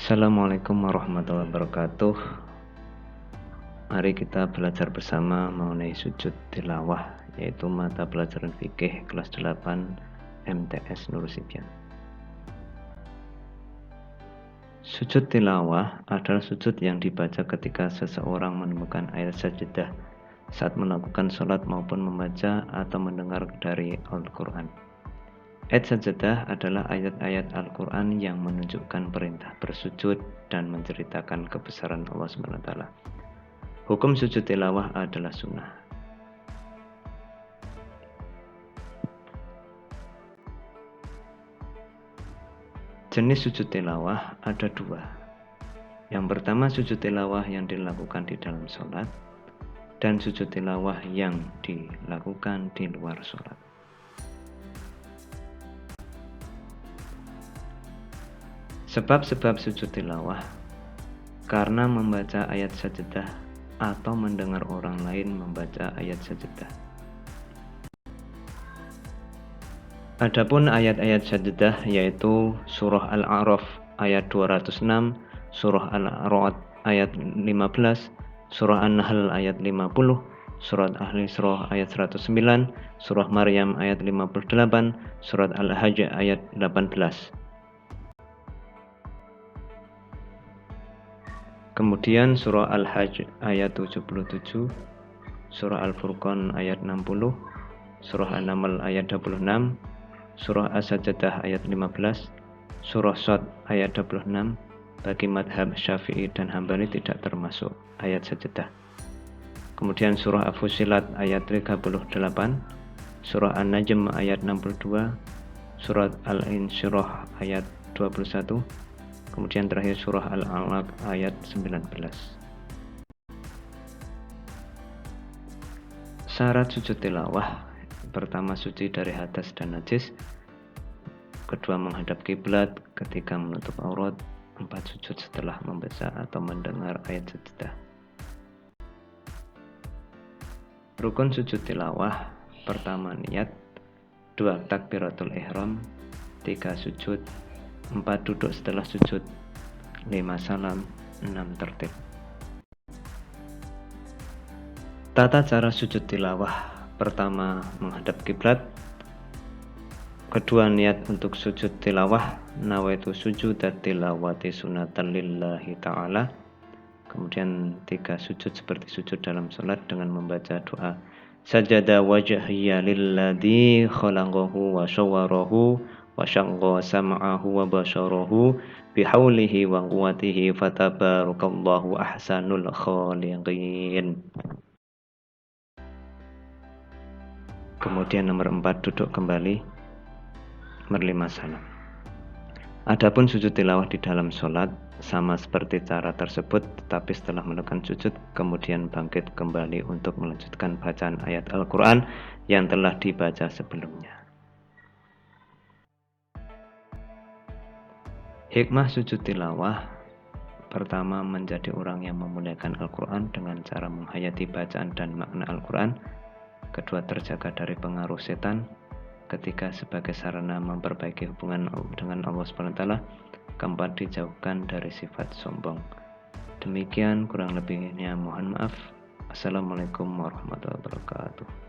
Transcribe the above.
Assalamualaikum warahmatullahi wabarakatuh. Mari kita belajar bersama mengenai sujud tilawah, yaitu mata pelajaran fikih kelas 8 MTS Nur Sibyan. Sujud tilawah adalah sujud yang dibaca ketika seseorang menemukan ayat sajadah saat melakukan sholat maupun membaca atau mendengar dari Al-Quran. Ayat sajadah adalah ayat-ayat Al-Quran yang menunjukkan perintah bersujud dan menceritakan kebesaran Allah SWT. Hukum sujud tilawah adalah sunnah. Jenis sujud tilawah ada dua. Yang pertama sujud tilawah yang dilakukan di dalam sholat, dan sujud tilawah yang dilakukan di luar sholat. Sebab-sebab sujud tilawah: karena membaca ayat sajadah atau mendengar orang lain membaca ayat sajadah. Adapun ayat-ayat sajadah yaitu surah Al-A'raf ayat 206, surah Al-Ra'd ayat 15, surah An-Nahl ayat 50, surat Al-Isra ayat 109, surah Maryam ayat 58, surat Al-Hajj ayat 18. Kemudian surah Al-Hajj ayat 77, surah Al-Furqan ayat 60, surah An-Naml ayat 26, surah As-Sajdah ayat 15, surah Shad ayat 26. Bagi madhab Syafi'i dan Hambali tidak termasuk ayat sajadah. Kemudian surah Al-Fussilat ayat 38, surah An-Najm ayat 62, surat Al-Insyirah ayat 21, kemudian terakhir surah Al-Alaq ayat 19. Syarat sujud tilawah: pertama, suci dari hadas dan najis. Kedua, menghadap kiblat ketika menutup aurat. 4, sujud setelah membaca atau mendengar ayat sajadah. Rukun sujud tilawah: pertama, niat. 2, takbiratul ihram. 3, sujud. 4, duduk setelah sujud. 5, salam. 6, tertib. Tata cara sujud tilawah: pertama, menghadap kiblat. Kedua, niat untuk sujud tilawah, nawaitu sujudat tilawati sunatan lillahi ta'ala. Kemudian 3, sujud seperti sujud dalam salat dengan membaca doa sajada wajhiya lilladzi khalaqahu wa sawwarahu wa syaqqa sam'ahu wa basyarahu bihaulihi wa quwwatihi fatabarakallahu ahsanul khaliqin. Kemudian nomor 4, duduk kembali. Nomor 5, salam. Adapun sujud tilawah di dalam sholat sama seperti cara tersebut, tetapi setelah melakukan sujud kemudian bangkit kembali untuk melanjutkan bacaan ayat Al-Quran yang telah dibaca sebelumnya. Hikmah sujud tilawah: pertama, menjadi orang yang memuliakan Al-Quran dengan cara menghayati bacaan dan makna Al-Quran. Kedua, terjaga dari pengaruh setan. Ketiga, sebagai sarana memperbaiki hubungan dengan Allah SWT. Keempat, dijauhkan dari sifat sombong. Demikian kurang lebihnya, mohon maaf. Assalamualaikum warahmatullahi wabarakatuh.